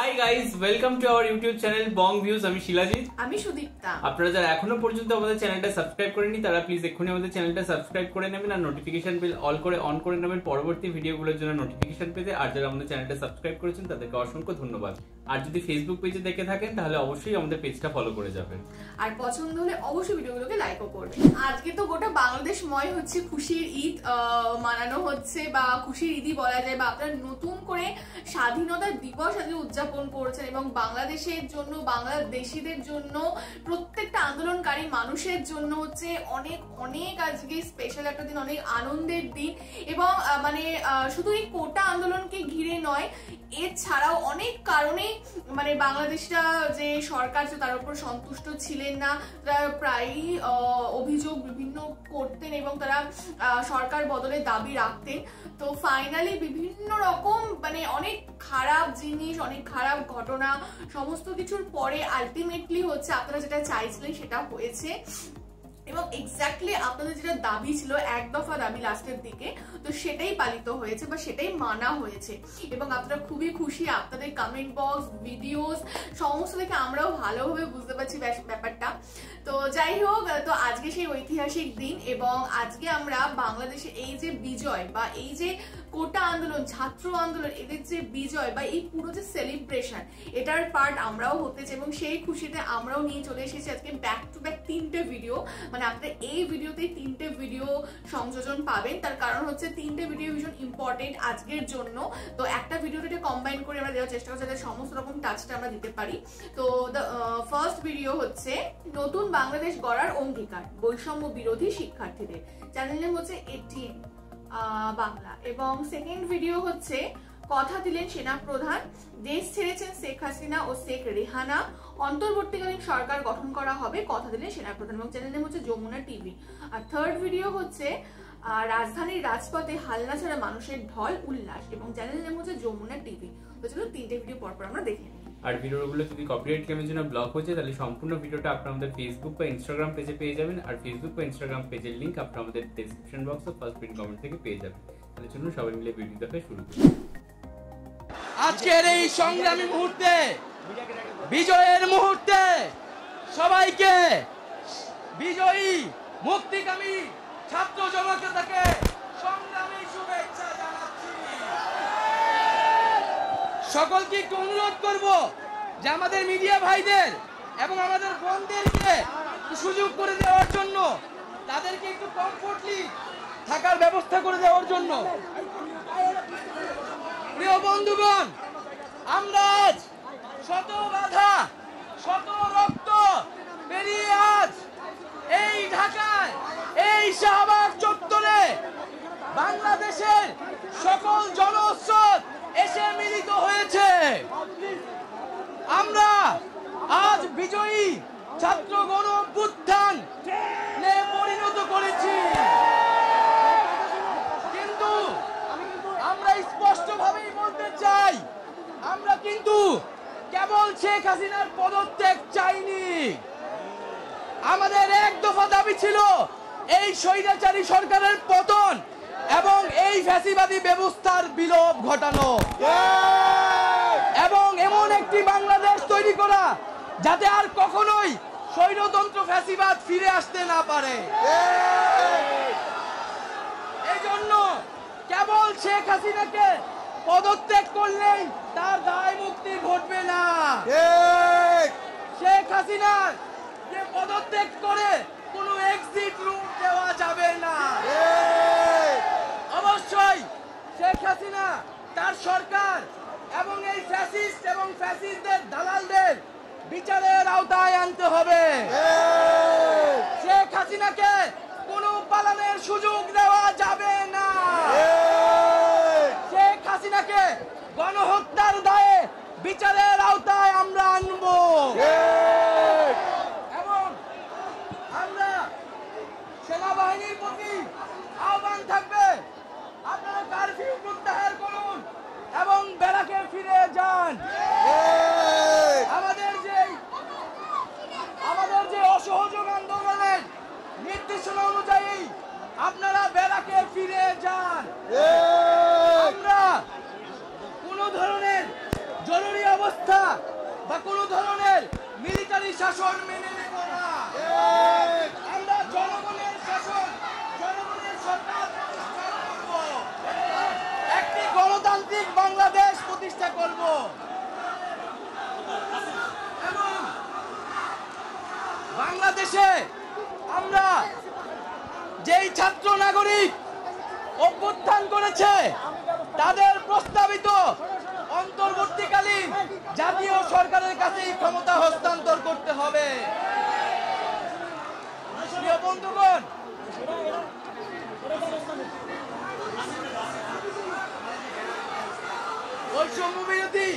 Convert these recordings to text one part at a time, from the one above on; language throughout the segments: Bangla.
Hi guys, welcome to our YouTube channel Bong views. আমি শিলাজিৎ, আমি সুদীপ্তা। আপনারা যারা এখনো পর্যন্ত আমাদের চ্যানেলটা সাবস্ক্রাইব করেনি তারা প্লিজ এক্ষুনি আমাদের চ্যানেলটা সাবস্ক্রাইব করে নেবেন আর নোটিফিকেশন বেল অন করে নেবেন পরবর্তী ভিডিওগুলোর জন্য নোটিফিকেশন পেতে। আর যারা আমাদের চ্যানেলটা সাবস্ক্রাইব করেছেন তাদেরকে অসংখ্য ধন্যবাদ। আর যদি ফেসবুক পেজে দেখে থাকেন তাহলে অবশ্যই আমাদের পেজটা ফলো করে যাবেন আর পছন্দ হলে অবশ্যই ভিডিওগুলোকে লাইকও করবেন। আজকে তো গোটা বাংলাদেশময় হচ্ছে খুশির ঈদ মানানো হচ্ছে বা খুশির ঈদই বলা যায়, বা আপনারা নতুন করে স্বাধীনতা দিবস আজকে উদযাপন করছেন এবং বাংলাদেশের জন্য, বাংলাদেশিদের জন্য, প্রত্যেকটা আন্দোলনকারী মানুষের জন্য হচ্ছে অনেক অনেক আজকে স্পেশাল একটা দিন, অনেক আনন্দের দিন। এবং মানে শুধু এই কোটা আন্দোলনকে ঘিরে নয়, এছাড়াও অনেক কারণে মানে বাংলাদেশটা যে সরকার তার উপর সন্তুষ্ট ছিলেন না, তারা প্রায়ই অভিযোগ বিভিন্ন করতেন এবং তারা সরকার বদলে দাবি রাখতেন। তো ফাইনালি বিভিন্ন রকম মানে অনেক খারাপ জিনিস, অনেক খারাপ ঘটনা, সমস্ত কিছুর পরে আলটিমেটলি হচ্ছে আপনারা যেটা চাইছিলেন সেটা হয়েছে এবং এক্স্যাক্টলি আপনাদের যেটা দাবি ছিল, এক দফা দাবি লাস্টের দিকে, তো সেটাই পালিত হয়েছে বা সেটাই মানা হয়েছে এবং আপনারা খুবই খুশি। আপনাদের কমেন্ট বক্স, ভিডিওস সমস্ত দেখে আমরাও ভালোভাবে বুঝতে পারছি ব্যাপারটা। তো যাই হোক, তো আজকে সেই ঐতিহাসিক দিন এবং আজকে আমরা বাংলাদেশে এই যে বিজয় বা এই যে কোটা আন্দোলন, ছাত্র আন্দোলন, এদের যে বিজয় বা এই পুরো যে সেলিব্রেশন, এটার পার্ট আমরাও হতে চাই এবং সেই খুশিতে আমরাও নিয়ে চলে এসেছি আজকে ব্যাক টু ব্যাক 3টে ভিডিও। মানে আপনারা এই ভিডিওতে 3টে ভিডিও সংযোজন পাবেন, তার কারণ হচ্ছে 3টে ভিডিও ভীষণ ইম্পর্টেন্ট আজকের জন্য। তো একটা ভিডিওতে কম্বাইন করে আমরা দেওয়ার চেষ্টা করছি যাতে সমস্ত রকম টাচটা আমরা দিতে পারি। তো ফার্স্ট ভিডিও হচ্ছে নতুন বাংলাদেশ গড়ার অঙ্গীকার, বৈষম্য বিরোধী শিক্ষার্থীদের, চ্যানেল নেম হচ্ছে 18 বাংলা। এবং সেকেন্ড ভিডিও হচ্ছে কথা দিলেন সেনা প্রধান, দেশ ছেড়েছেন শেখ হাসিনা ও শেখ রেহানা, অন্তর্বর্তীকালীন সরকার গঠন করা হবে, কথা দিলেন সেনা প্রধান, এবং চ্যানেল নেম হচ্ছে যমুনা টিভি। আর থার্ড ভিডিও হচ্ছে রাজধানীর রাজপথে হাল্লা ছাড়া মানুষের ঢল উল্লাস, এবং চ্যানেল নেম হচ্ছে যমুনা টিভি। তো চলো 3টে ভিডিও পরপর আমরা দেখে নিই। আর ভিডিওগুলো যদি কপিরাইট ক্লেমের জন্য ব্লক হয়েছে তাহলে সম্পূর্ণ ভিডিওটা আপনারা আমাদের ফেসবুক বা ইনস্টাগ্রাম পেজে পেয়ে যাবেন। আর ফেসবুক বা ইনস্টাগ্রাম পেজের লিংক আপনারা আমাদের ডেসক্রিপশন বক্স ও ফার্স্ট পিন কমেন্ট থেকে পেয়ে যাবেন। তাহলে চলুন সবাই মিলে ভিডিও দেখা শুরু করি। আজকের এই সংগ্রামী মুহূর্তে, বিজয়ের মুহূর্তে সবাইকে বিজয়ী মুক্তিকামী ছাত্র জনতাকে সংগ্রামী শুভেচ্ছা জানাচ্ছি। সকলকে একটু অনুরোধ করব যে আমাদের মিডিয়া ভাইদের এবং আমাদের বোনদেরকে সুযোগ করে দেওয়ার জন্য, তাদেরকে একটু কমফোর্টলি থাকার ব্যবস্থা করে দেওয়ার জন্য। প্রিয় বন্ধুগণ, আমরা আজ শত বাধা, শত রক্ত পেরিয়ে আজ এই ঢাকায়, এই শাহবাগ চত্বরে বাংলাদেশের সকল জনস্রোত এসে মিলিত হয়েছে। আমরা আজ বিজয়ী ছাত্র গণ অভ্যুত্থান পরিণত করেছি, কিন্তু আমরা স্পষ্টভাবেই বলতে চাই, আমরা কিন্তু কেবল শেখ হাসিনার পদত্যাগ চাইনি। আমাদের এক দফা দাবি ছিল এই স্বৈরাচারী সরকারের পতন এবং এই ফ্যাসিবাদী ব্যবস্থার বিলোপ ঘটানো এবং এমন একটি বাংলাদেশ তৈরি করা যাতে আর কখনোই স্বৈরতন্ত্র ফ্যাসিবাদ ফিরে আসতে না পারে। এই জন্য কেবল শেখ হাসিনাকে পদত্যাগ করলেই তার দায় মুক্তি ঘটবে না। শেখ হাসিনার যে পদত্যাগ করে কোনো এক্সিট রুট দেওয়া যাবে না। অবশ্যই শেখ হাসিনা, তার সরকার এবং এই ফ্যাসিস্ট এবং ফ্যাসিস্টদের দালালদের বিচারের আওতায় আনতে হবে। শেখ হাসিনাকে কোনো পালানোর সুযোগ দেওয়া যাবে না। শেখ হাসিনাকে গণহত্যার দায়ে বিচারের আওতায় আমরা আনব এবং আমরা সেনাবাহিনীর প্রতি আহ্বান থাকবে, আপনারা কারফিউ প্রত্যাহার করুন এবং ব্যারাকে ফিরে যান। আমাদের যে অসহযোগ আন্দোলনের নির্দেশনা অনুযায়ী আপনারা ব্যারাকে ফিরে যান। আমরা কোনো ধরনের জরুরি অবস্থা বা কোনো ধরনের মিলিটারি শাসন মেনে নেব না। আমরা জনগণের শাসন, জনগণের সরকার প্রতিষ্ঠা করব, একটি গণতান্ত্রিক বাংলাদেশ প্রতিষ্ঠা করব এবং বাংলাদেশে আমরা যেই ছাত্র নাগরিক অভ্যুত্থান করেছে তাদের প্রস্তাবিত অন্তর্বর্তীকালীন জাতীয় সরকারের কাছেই ক্ষমতা হস্তান্তর করতে হবে। প্রিয় বন্ধুগণ, বৈষম্য বিরোধী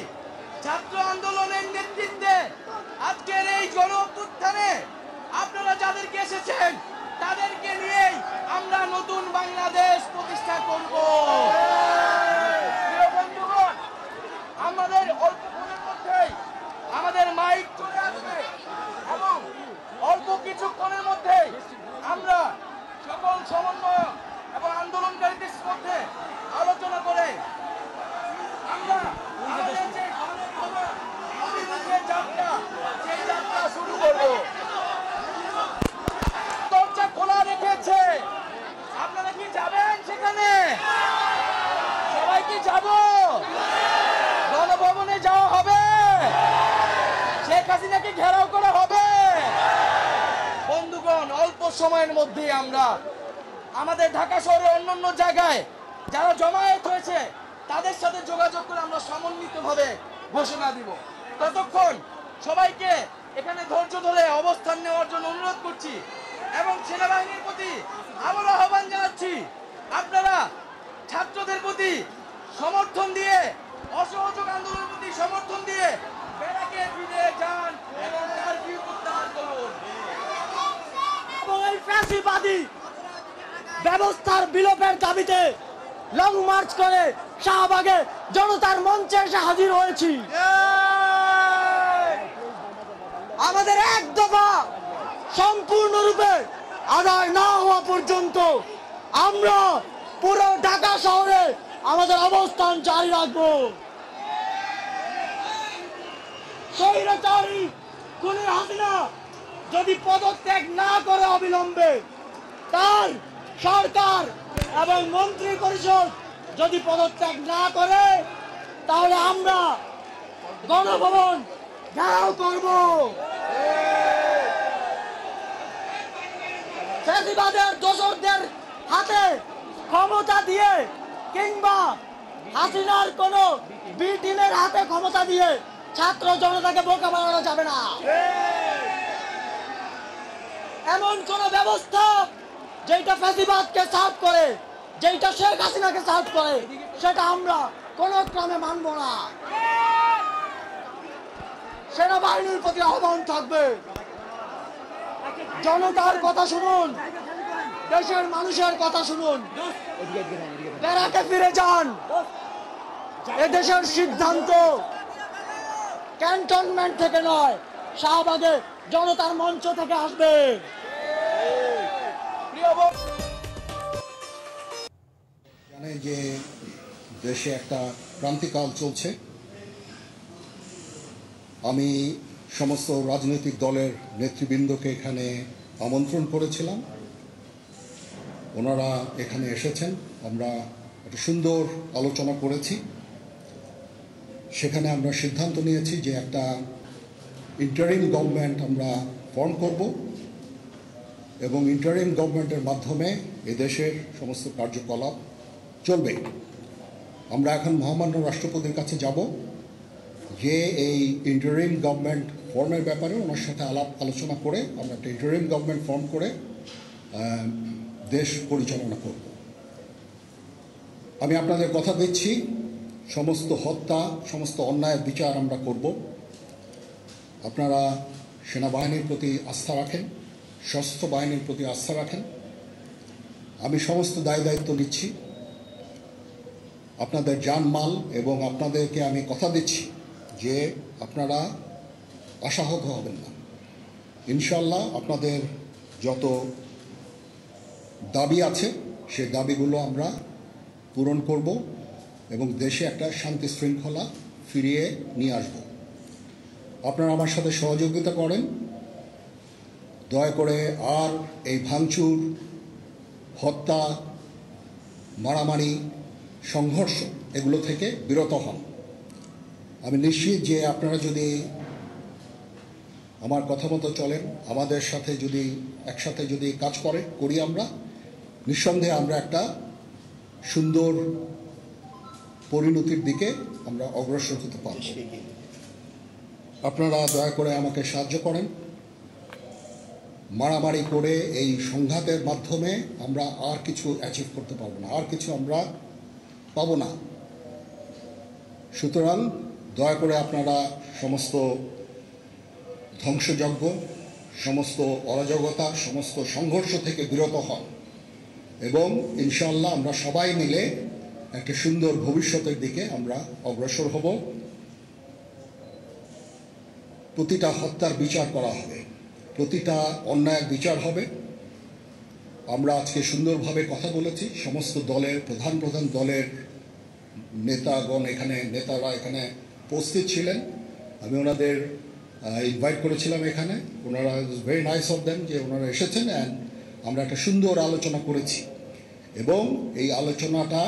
ছাত্র আন্দোলনের নেতৃত্বে আজকের এই গণ অভ্যুত্থানে আপনারা যাদেরকে এসেছেন তাদেরকে নিয়েই আমরা নতুন বাংলাদেশ প্রতিষ্ঠা করব। প্রিয় বন্ধুগণ, আমাদের অল্পক্ষণের মধ্যেই আমাদের মাইক চলে আসবে এবং অল্প কিছুক্ষণের মধ্যেই আমরা সকল সমন্বয়ক এবং আন্দোলনকারীদের মধ্যে আলোচনা করে আমরা আমাদের যে অভিমুখে যাত্রা সেই যাত্রা শুরু করব। দরজা খোলা রেখেছে, আপনারা কি যাবেন সেখানে? সবাই কি যাব? গণভবনে যাওয়া হবে? শেখ হাসিনাকে ঘেরাও করা হবে? বন্ধুগণ, অল্প সময়ের মধ্যে আমরা আমাদের ঢাকা শহরে অন্যান্য জায়গায় যারা জমায়েত হয়েছে তাদের সাথে যোগাযোগ করে আমরা সমন্বিতভাবে ঘোষণা দিব। ততক্ষণ সবাইকে এখানে ধৈর্য ধরে অবস্থান নেওয়ার জন্য অনুরোধ করছি এবং সেনাবাহিনীর প্রতি আবার আহ্বান জানাচ্ছি, আপনারা ছাত্রদের প্রতি সমর্থন দিয়ে, অসহযোগ আন্দোলনের প্রতি সমর্থন দিয়ে ব্যারাকে ফিরে যান এবং কারফিউ প্রত্যাহার করুন এবং এই ফ্যাসিবাদী ব্যবস্থার বিলোপের দাবিতে লং মার্চ করে শাহবাগে জনতার মঞ্চে এসে হাজির হয়েছি। আমাদের এক দফা সম্পূর্ণরূপে আদায় না হওয়া পর্যন্ত আমরা পুরো ঢাকা শহরে আমাদের অবস্থান জারি রাখবো। স্বৈরাচারী খুনি হাসিনা যদি পদত্যাগ না করে অবিলম্বে, তার সরকার এবং মন্ত্রী পরিষদ যদি পদত্যাগ না করে, তাহলে আমরা গণভবন ঘেরাও করব। ফ্যাসিবাদের দোসরদের হাতে ক্ষমতা দিয়ে কিংবা হাসিনার কোন বি টিমের হাতে ক্ষমতা দিয়ে ছাত্র জনতাকে বোকা বানানো যাবে না। এমন কোন ব্যবস্থা যেটা ফ্যাসিবাদকে সার্ভ করে, যেটা শেখ হাসিনাকে সার্ভ করে, সেটা আমরা কোন ক্রমে মানব না। সেনাবাহিনীর প্রতি আহ্বান থাকবে, জনতার কথা শুনুন, দেশের মানুষের কথা শুনুন, ব্যারাকে ফিরে যান। এদেশের সিদ্ধান্ত ক্যান্টনমেন্ট থেকে নয়, শাহবাগে জনতার মঞ্চ থেকে আসবে। জানেন যে দেশে একটা ক্রান্তিকাল চলছে। আমি সমস্ত রাজনৈতিক দলের নেতৃবৃন্দকে এখানে আমন্ত্রণ করেছিলাম, ওনারা এখানে এসেছেন। আমরা একটা সুন্দর আলোচনা করেছি। সেখানে আমরা সিদ্ধান্ত নিয়েছি যে একটা ইন্টারিম গভর্নমেন্ট আমরা ফর্ম করব এবং ইন্টারিম গভর্নমেন্টের মাধ্যমে এদেশের সমস্ত কার্যকলাপ চলবে। আমরা এখন মহামান্য রাষ্ট্রপতির কাছে যাব যে এই ইন্টারিম গভর্নমেন্ট ফর্মের ব্যাপারে ওনার সাথে আলোচনা করে আমরা একটা ইন্টারিম গভর্নমেন্ট ফর্ম করে দেশ পরিচালনা করব। আমি আপনাদের কথা দিচ্ছি, সমস্ত হত্যা, সমস্ত অন্যায়ের বিচার আমরা করব। আপনারা সেনাবাহিনীর প্রতি আস্থা রাখেন, সশস্ত্র বাহিনীর প্রতি আস্থা রাখেন। আমি সমস্ত দায় দায়িত্ব নিচ্ছি, আপনাদের জানমাল, এবং আপনাদেরকে আমি কথা দিচ্ছি যে আপনারা আশাহত হবেন না। ইনশাল্লাহ আপনাদের যত দাবি আছে সেই দাবিগুলো আমরা পূরণ করব এবং দেশে একটা শান্তি শৃঙ্খলা ফিরিয়ে নিয়ে আসব। আপনারা আমার সাথে সহযোগিতা করেন, দয়া করে আর এই ভাঙচুর, হত্যা, মারামারি, সংঘর্ষ এগুলো থেকে বিরত হন। আমি নিশ্চিত যে আপনারা যদি আমার কথা মতো চলেন, আমাদের সাথে যদি একসাথে যদি কাজ করি আমরা, নিঃসন্দেহে আমরা একটা সুন্দর পরিণতির দিকে আমরা অগ্রসর হতে পারব। আপনারা দয়া করে আমাকে সাহায্য করেন। মারামারি করে এই সংঘাতের মাধ্যমে আমরা আর কিছু অ্যাচিভ করতে পারবো না, আর কিছু আমরা পাবো না। সুতরাং দয়া করে আপনারা সমস্ত ধ্বংসযজ্ঞ, সমস্ত অরাজকতা, সমস্ত সংঘর্ষ থেকে বিরত হন এবং ইনশাআল্লাহ আমরা সবাই মিলে একটা সুন্দর ভবিষ্যতের দিকে আমরা অগ্রসর হব। প্রতিটা হত্যার বিচার করা হবে, প্রতিটা অন্যায়ের বিচার হবে। আমরা আজকে সুন্দরভাবে কথা বলেছি, সমস্ত দলের প্রধান দলের নেতারা এখানে উপস্থিত ছিলেন। আমি ওনাদের ইনভাইট করেছিলাম এখানে, ওনারা ভেরি নাইস অফ দেম যে ওনারা এসেছেন অ্যান্ড আমরা একটা সুন্দর আলোচনা করেছি এবং এই আলোচনাটা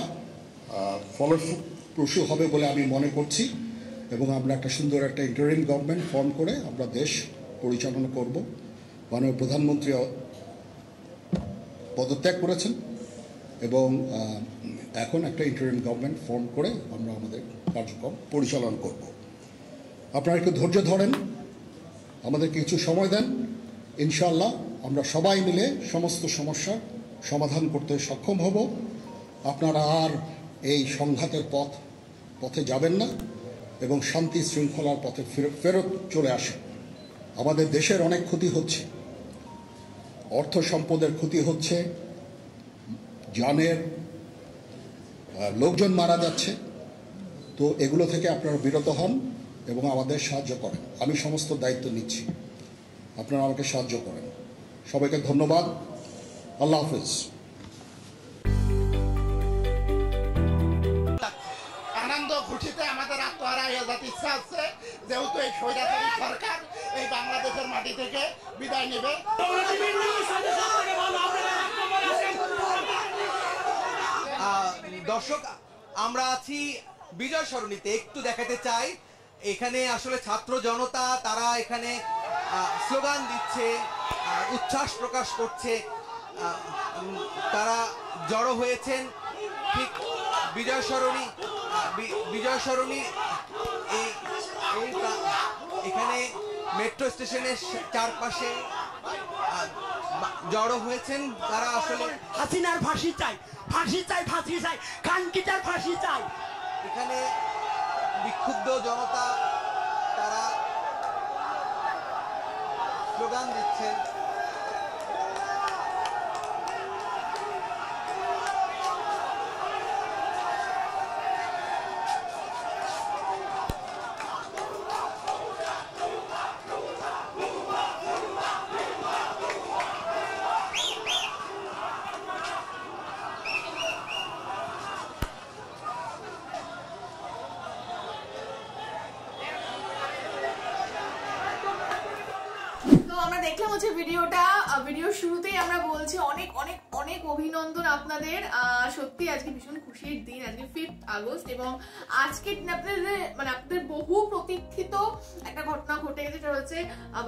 ফলপ্রসূ হবে বলে আমি মনে করছি এবং আমরা একটা সুন্দর একটা ইন্টারিম গভর্নমেন্ট ফর্ম করে আমরা দেশ পরিচালনা করব। মাননীয় প্রধানমন্ত্রী পদত্যাগ করেছেন এবং এখন একটা ইন্টারিম গভর্নমেন্ট ফর্ম করে আমরা আমাদের কার্যক্রম পরিচালনা করব। আপনারা একটু ধৈর্য ধরেন, আমাদের কিছু সময় দেন, ইনশাআল্লাহ আমরা সবাই মিলে সমস্ত সমস্যার সমাধান করতে সক্ষম হব। আপনারা আর এই সংঘাতের পথে যাবেন না এবং শান্তি শৃঙ্খলার পথে ফেরত চলে আসেন। আমাদের দেশের অনেক ক্ষতি হচ্ছে, অর্থ সম্পদের ক্ষতি হচ্ছে, জানের লোকজন মারা যাচ্ছে। তো এগুলো থেকে আপনারা বিরত হন এবং আমাদের সাহায্য করেন। আমি সমস্ত দায়িত্ব নিচ্ছি, আপনারা আমাকে সাহায্য করেন। সবাইকে ধন্যবাদ। আল্লাহ হাফেজ। আনন্দ খুশিতে আমাদের আত্মহারা হয়ে যেতে ইচ্ছা হচ্ছে, যেহেতু এই স্বৈরাচারী সরকার এই বাংলাদেশের মাটি থেকে বিদায় নেবে। দর্শক, আমরা আছি বিজয় সরণিতে। একটু দেখাতে চাই, এখানে আসলে ছাত্র জনতা তারা এখানে স্লোগান দিচ্ছে, উচ্ছ্বাস প্রকাশ করছে। তারা জড়ো হয়েছেন ঠিক বিজয় সরণি এখানে মেট্রো স্টেশনের চারপাশে জড়ো হয়েছেন তারা। আসলে হাসিনার ফাঁসি চাই, ফাঁসি চাই, ফাঁসি চাই, কানকিটার ফাঁসি চাই। এখানে বিক্ষুব্ধ জনতা তারা স্লোগান দিচ্ছেন। দেখলাম হচ্ছে ভিডিও শুরুতেই আমরা বলছি অনেক অনেক অনেক অভিনন্দন আপনাদের। সত্যি আজকে ভীষণ খুশির দিন, আজকে 5 আগস্ট এবং আজকে আপনাদের বহু প্রতীক্ষিত একটা ঘটনা ঘটে গেছে, যেটা হচ্ছে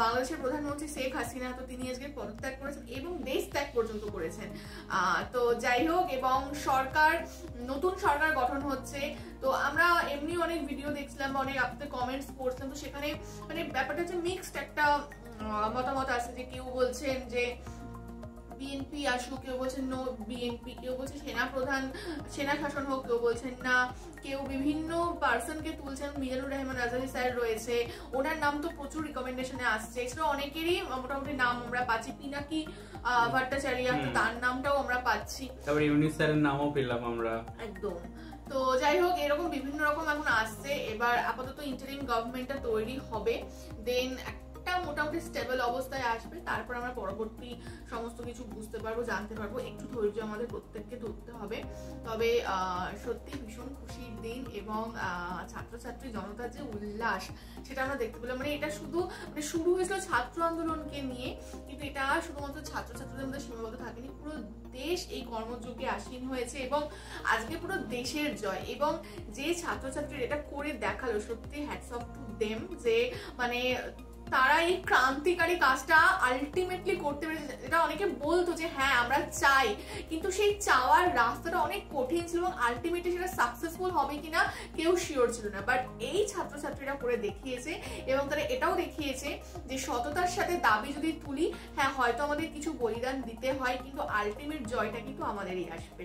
বাংলাদেশের প্রধানমন্ত্রী শেখ হাসিনা। তো তিনি আজকে পদত্যাগ করেছেন এবং দেশ ত্যাগ পর্যন্ত করেছেন। তো যাই হোক, এবং নতুন সরকার গঠন হচ্ছে। তো আমরা এমনি অনেক ভিডিও দেখছিলাম বা অনেক আপনাদের কমেন্টস পড়ছিলাম, তো সেখানে ব্যাপারটা হচ্ছে মিক্সড একটা মতামত আছে। যে কেউ বলছেন যে বিএনপি আসুক, কেউ বলছেন নো বিএনপি, কেউ বলছে সেনা শাসন হোক, কেউ বলছেন না, কেউ বিভিন্ন পার্সনকে তুলছেন। মিজানুর রহমান আজাদী স্যার রয়েছে, ওনার নাম তো প্রচুর রিকমেন্ডেশনে আসছে। এছাড়া অনেকেরই মোটামুটি নাম আমরা পাচ্ছি, পিনাকি ভট্টাচার্য, তার নামটাও আমরা পাচ্ছি, তারপরে ইউনিস স্যারের নামও পেলাম আমরা একদম। তো যাই হোক, এরকম বিভিন্ন রকম এখন আসছে। এবার আপাতত ইন্টারিম গভর্নমেন্টটা তৈরি হবে, দেন কোর্টটা মোটামুটি স্টেবল অবস্থায় আসবে, তারপর আমরা পরবর্তী সমস্ত কিছু বুঝতে পারবো, জানতে পারবো। একটু ধৈর্য আমাদের প্রত্যেককে ধরতে হবে। তবে সত্যি ভীষণ খুশির দিন, এবং ছাত্রছাত্রী জনতার যে উল্লাস সেটা আমরা দেখতে পেলাম। মানে এটা শুধু মানে শুরু হয়েছিল ছাত্র আন্দোলনকে নিয়ে, কিন্তু এটা শুধুমাত্র ছাত্রছাত্রীদের মধ্যে সীমাবদ্ধ থাকেনি, পুরো দেশ এই কর্মযজ্ঞে আসীন হয়েছে এবং আজকে পুরো দেশের জয়। এবং যে ছাত্রছাত্রীরা এটা করে দেখালো, সত্যি হ্যাটস অফ টু দেম, যে মানে তারা এই ক্রান্তিকারী কাজটা আলটিমেটলি করতে পেরেছে। এটা অনেকে বলতো যে হ্যাঁ আমরা চাই, কিন্তু সেই চাওয়ার রাস্তাটা অনেক কঠিন ছিল এবং আলটিমেটলি সেটা সাকসেসফুল হবে কিনা কেউ শিওর ছিল না। বাট এই ছাত্রছাত্রীরা করে দেখিয়েছে, এবং তারা এটাও দেখিয়েছে যে সততার সাথে দাবি যদি তুলি, হ্যাঁ হয়তো আমাদের কিছু বলিদান দিতে হয়, কিন্তু আলটিমেট জয়টা কিন্তু আমাদেরই আসবে।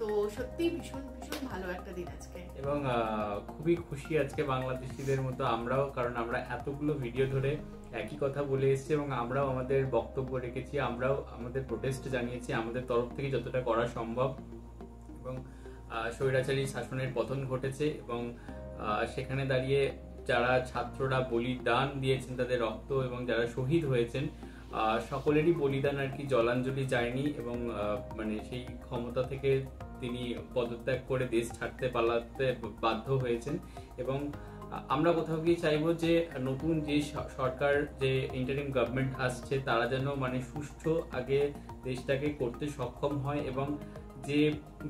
তো সত্যি ভীষণ ভীষণ ভালো একটা দিন আজকে, এবং খুবই খুশি আজকে বাংলাদেশিদের মতো আমরাও, কারণ আমরা এতগুলো ভিডিও ধরে একই কথা বলে এসেছি এবং আমরাও আমাদের বক্তব্য রেখেছি, আমরাও আমাদের প্রোটেস্ট জানিয়েছি আমাদের তরফ থেকে যতটা করা সম্ভব। এবং স্বৈরাচারী শাসনের পতন ঘটেছে, এবং সেখানে দাঁড়িয়ে যারা ছাত্ররা বলিদান দিয়েছেন তাদের রক্ত, এবং যারা শহীদ হয়েছেন সকলেরই বলিদান আর কি জলাঞ্জলি যায়নি, এবং মানে সেই ক্ষমতা থেকে তিনি পদত্যাগ করে দেশ ছাড়তে পালাতে বাধ্য হয়েছেন। এবং আমরা কোথাও গিয়ে চাইবো যে নতুন যে সরকার, যে ইন্টারিম গভর্নমেন্ট আসছে, তারা যেন মানে সুষ্ঠু আগে দেশটাকে করতে সক্ষম হয়, এবং যে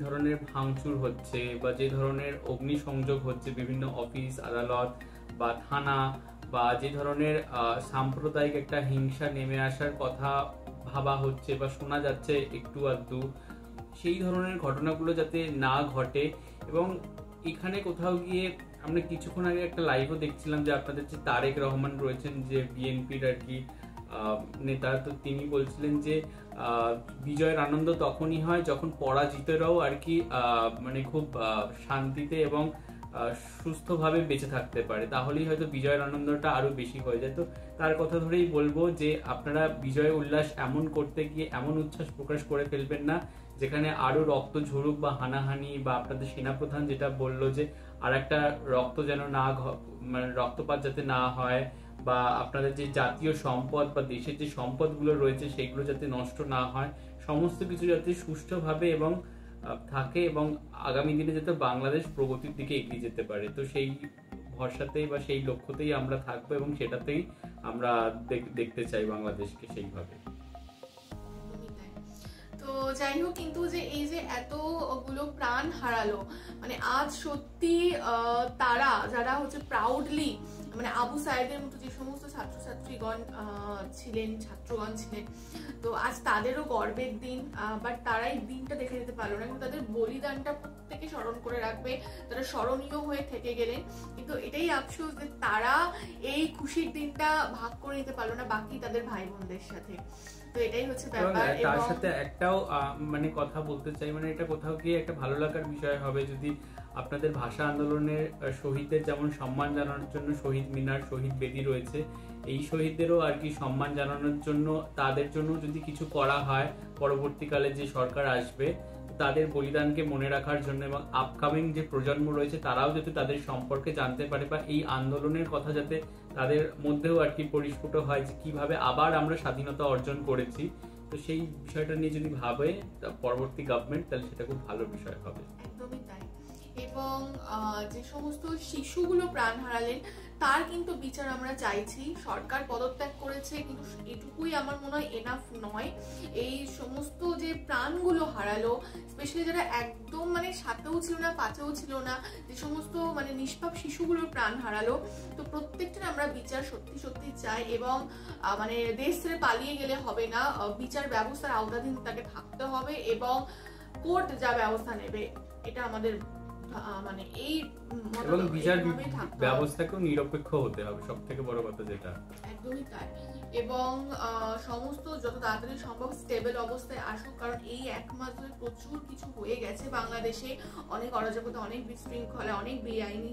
ধরনের ভাঙচুর হচ্ছে বা যে ধরনের অগ্নিসংযোগ হচ্ছে বিভিন্ন অফিস আদালত বা থানা, বা যে ধরনের সাম্প্রদায়িক একটা হিংসা নেমে আসার কথা ভাবা হচ্ছে বা শোনা যাচ্ছে একটু আধটু, সেই ধরনের ঘটনাগুলো যাতে না ঘটে। এবং এখানে কোথাও গিয়ে আমরা কিছুক্ষণ আগে একটা লাইভও দেখছিলাম যে আপনাদের যে তারেক রহমান রয়েছেন, যে বিএনপির আর কি নেতা, তো তিনি বলছিলেন যে বিজয়ের আনন্দ তখনই হয় যখন পরাজিতরাও আর কি মানে খুব শান্তিতে এবং সুস্থভাবে বেঁচে থাকতে পারে, তাহলেই হয়তো বিজয়ের আনন্দটা আরো বেশি হয়ে যায়। তো তার কথা ধরেই বলবো যে আপনারা বিজয় উল্লাস এমন করতে গিয়ে এমন উচ্ছ্বাস প্রকাশ করে ফেলবেন না যেখানে আরো রক্ত ঝরুক বা হানাহানি, বা আপনাদের সেনাপ্রধান যেটা বললো যে আর একটা রক্ত যেন না মানে রক্তপাত যাতে না হয়, বা আপনাদের যে জাতীয় সম্পদ বা দেশের যে সম্পদগুলো রয়েছে সেগুলো যাতে নষ্ট না হয়, সমস্ত কিছু যাতে সুষ্ঠুভাবে এবং থাকে, এবং আগামী দিনে যাতে বাংলাদেশ প্রগতির দিকে এগিয়ে যেতে পারে। তো সেই ভরসাতেই বা সেই লক্ষ্যতেই আমরা থাকবো, এবং সেটাতেই আমরা দেখতে চাই বাংলাদেশকে সেইভাবে। তো যাই হোক, কিন্তু যে এই যে এতগুলো প্রাণ হারালো, মানে আজ সত্যি তারা যারা হচ্ছে প্রাউডলি মানে আবু সাইদের মতো যে সমস্ত ছাত্রছাত্রীগণ ছিলেন, ছাত্রগণ ছিলেন, তো আজ তাদেরও গর্বের দিন। বাট তারা এই দিনটা দেখে যেতে পারলো না, কিন্তু তাদের বলিদানটা প্রত্যেকে স্মরণ করে রাখবে, তারা স্মরণীয় হয়ে থেকে গেলেন। কিন্তু এটাই আফসোস যে তারা এই খুশির দিনটা ভাগ করে নিতে পারলো না বাকি তাদের ভাই বোনদের সাথে। তো এটাই হচ্ছে ব্যাপার। তার সাথে একটাও মানে কথা বলতে চাই, মানে এটা কোথাও গিয়ে একটা ভালো লাগার বিষয় হবে যদি আপনাদের ভাষা আন্দোলনের শহীদদের যেমন সম্মান জানানোর জন্য শহীদ মিনার, শহীদ বেদি রয়েছে, এই শহীদদেরও আর কি সম্মান জানানোর জন্য তাদের জন্য যদি কিছু করা হয় পরবর্তীকালে যে সরকার আসবে তাদের বলিদানকে মনে রাখার জন্য, এবং আপকামিং যে প্রজন্ম রয়েছে তারাও যাতে তাদের সম্পর্কে জানতে পারে, বা এই আন্দোলনের কথা যাতে তাদের মধ্যেও আর কি পরিস্ফুট হয় যে কিভাবে আবার আমরা স্বাধীনতা অর্জন করেছি। তো সেই বিষয়টা নিয়ে যদি ভাবে পরবর্তী গভর্নমেন্ট, তাহলে সেটা খুব ভালো বিষয় হবে। একদমই তাই। এবং যে সমস্ত শিশুগুলো প্রাণ হারালেন তার কিন্তু বিচার আমরা চাইছি। সরকার পদত্যাগ করেছে, কিন্তু এটুকুই আমার মনে হয় এনাফ নয়। এই সমস্ত যে প্রাণগুলো হারালো, স্পেশালি যারা একদম মানে সাথেও ছিল না পাঁচেও ছিল না, যে সমস্ত মানে নিষ্পাপ শিশুগুলোর প্রাণ হারালো, তো প্রত্যেকটা আমরা বিচার সত্যি সত্যি চাই। এবং মানে দেশ ছেড়ে পালিয়ে গেলে হবে না, বিচার ব্যবস্থার আওতাধীন তাকে থাকতে হবে, এবং কোর্ট যা ব্যবস্থা নেবে এটা আমাদের মানে এই এবং বিচার ব্যবস্থাকেও নিরপেক্ষ হতে হবে, সব থেকে বড় কথা যেটা। একদমই তাই। এবং সমস্ত যত তাড়াতাড়ি সম্ভব স্টেবল অবস্থায় আসুক, কারণ এই এক মাস ধরে প্রচুর কিছু হয়ে গেছে বাংলাদেশে, অনেক অরাজকতা, অনেক বিশৃঙ্খলা, অনেক বেআইনি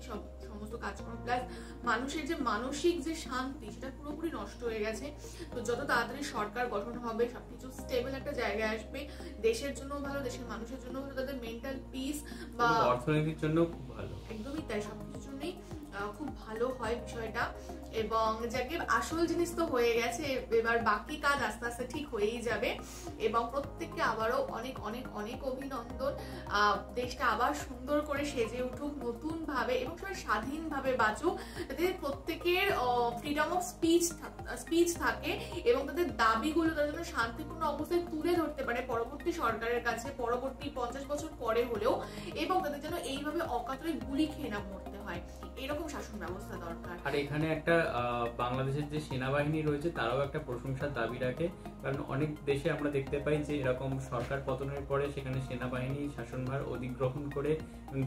সমস্ত কাজকর্ম, প্লাস মানুষের যে মানসিক যে শান্তি সেটা পুরোপুরি নষ্ট হয়ে গেছে। তো যত তাড়াতাড়ি সরকার গঠন হবে, সবকিছু স্টেবল একটা জায়গায় আসবে, দেশের জন্য ভালো, দেশের মানুষের জন্য ভালো, তাদের মেন্টাল পিস বা অর্থনীতির জন্য খুব ভালো। একদমই তাই, সবকিছুর জন্যই খুব ভালো হয় বিষয়টা, এবং যাকে আসল জিনিস তো হয়ে গেছে, এবার বাকি কাজ আস্তে আস্তে ঠিক হয়েই যাবে। এবং প্রত্যেককে আবারও অনেক অনেক অনেক অভিনন্দন। দেশটা আবার সুন্দর করে সেজে উঠুক নতুন ভাবে, এবং সবাই স্বাধীনভাবে বাঁচুক, যাতে প্রত্যেকের ফ্রিডম অফ স্পিচ থাকে, এবং তাদের দাবিগুলো তারা যেন শান্তিপূর্ণ অবস্থায় তুলে ধরতে পারে পরবর্তী সরকারের কাছে, পরবর্তী 50 বছর পরে হলেও, এবং তাদের যেন এইভাবে অকাতরে গুলি খেয়ে না মরতে হয়, এরকম শাসন ব্যবস্থা দরকার। আর এখানে একটা বাংলাদেশের যে সেনাবাহিনী রয়েছে তারাও একটা প্রশংসার দাবি রাখে, কারণ অনেক দেশে আমরা দেখতে পাই যে এরকম সরকার পতনের পরে সেখানে সেনাবাহিনী শাসনভার অধিগ্রহণ করে,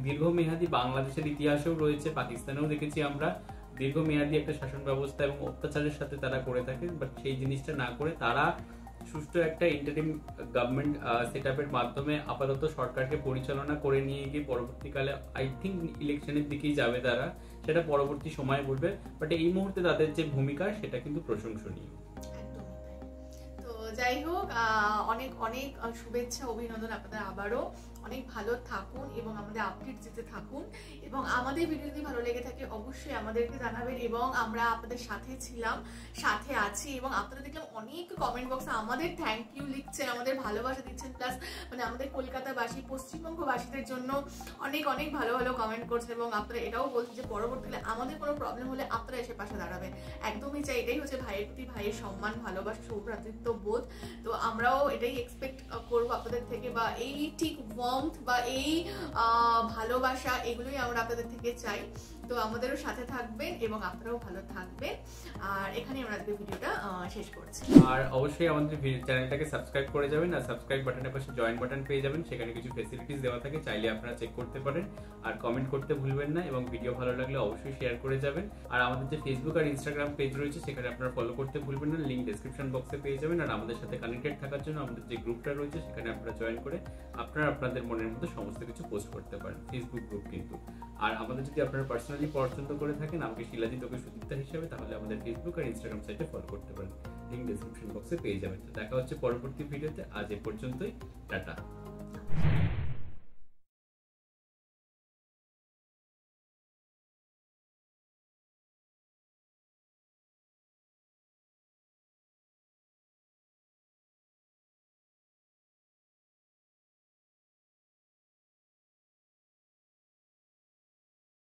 দীর্ঘমেয়াদী বাংলাদেশের ইতিহাসেও রয়েছে, পাকিস্তানেও দেখেছি আমরা দীর্ঘমেয়াদী একটা শাসন ব্যবস্থা এবং অত্যাচারের সাথে তারা করে থাকে। বাট সেই জিনিসটা না করে তারা সুষ্ঠু একটা ইন্টারিম গভর্নমেন্ট সেটআপের মাধ্যমে আপাতত সরকারকে পরিচালনা করে নিয়ে গিয়ে পরবর্তীকালে আই থিঙ্ক ইলেকশনের দিকেই যাবে তারা, সেটা পরবর্তী সময়ে বলবে। বাট এই মুহূর্তে তাদের যে ভূমিকা সেটা কিন্তু প্রশংসনীয়। তো যাই হোক, অনেক অনেক শুভেচ্ছা, অভিনন্দন আপনাদের আবারও। অনেক ভালো থাকুন এবং আমাদের আপডেট দিতে থাকুন, এবং আমাদের ভিডিও যদি ভালো লেগে থাকে অবশ্যই আমাদেরকে জানাবেন, এবং আমরা আপনাদের সাথে ছিলাম, সাথে আছি। এবং আপনারা দেখলাম অনেক কমেন্ট বক্সে আমাদের থ্যাংক ইউ লিখছেন, আমাদের ভালোবাসা দিচ্ছেন, প্লাস মানে আমাদের কলকাতাবাসী পশ্চিমবঙ্গবাসীদের জন্য অনেক অনেক ভালো ভালো কমেন্ট করছেন, এবং আপনারা এটাও বলছেন যে পরবর্তীকালে আমাদের কোনো প্রবলেম হলে আপনারা এসে পাশে দাঁড়াবেন। একদমই চাই, এটাই হচ্ছে ভাইয়ের প্রতি ভাইয়ের সম্মান, ভালোবাসা, সৌভ্রাতৃত্ব বোধ। তো আমরাও এটাই এক্সপেক্ট করবো আপনাদের থেকে, বা এই ঠিক বা এই ভালোবাসা, এগুলোই আমরা আপনাদের থেকে চাই। তো আমাদেরও সাথে থাকবেন এবং আপনারাও ভালো থাকবেন। আর এখানে আমরা আজকে ভিডিওটা শেষ করছি। আর অবশ্যই আমাদের চ্যানেলটাকে সাবস্ক্রাইব করে যাবেন, আর সাবস্ক্রাইব বাটনের পাশে জয়েন বাটন পেয়ে যাবেন, সেখানে কিছু ফেসিলিটিস দেওয়া থাকে, চাইলে আপনারা চেক করতে পারেন। আর কমেন্ট করতে ভুলবেন না, এবং ভিডিও ভালো লাগলে অবশ্যই শেয়ার করে যাবেন। আর আমাদের যে ফেসবুক আর ইনস্টাগ্রাম পেজ রয়েছে সেখানে আপনারা ফলো করতে ভুলবেন না, লিঙ্ক ডেসক্রিপশন বক্সে পেয়ে যাবেন। আর আমাদের সাথে কানেক্টেড থাকার জন্য আমাদের যে গ্রুপটা রয়েছে সেখানে আপনারা জয়েন করে আপনারা আপনাদের মনের মতো সমস্ত কিছু পোস্ট করতে পারেন, ফেসবুক গ্রুপ কিন্তু। আর আমাদের যদি আপনারা পার্সোনালি পছন্দ করে থাকেন আমাকে শিলাজিৎ ওকে সুদীপ্তা হিসেবে, তাহলে আমাদের ফেসবুক আর ইনস্টাগ্রাম সাইটে ফলো করতে পারেন, লিঙ্ক ডেসক্রিপশন বক্সে পেয়ে যাবেন। তো দেখা হচ্ছে পরবর্তী ভিডিওতে, আজ এ পর্যন্তই, টাটা।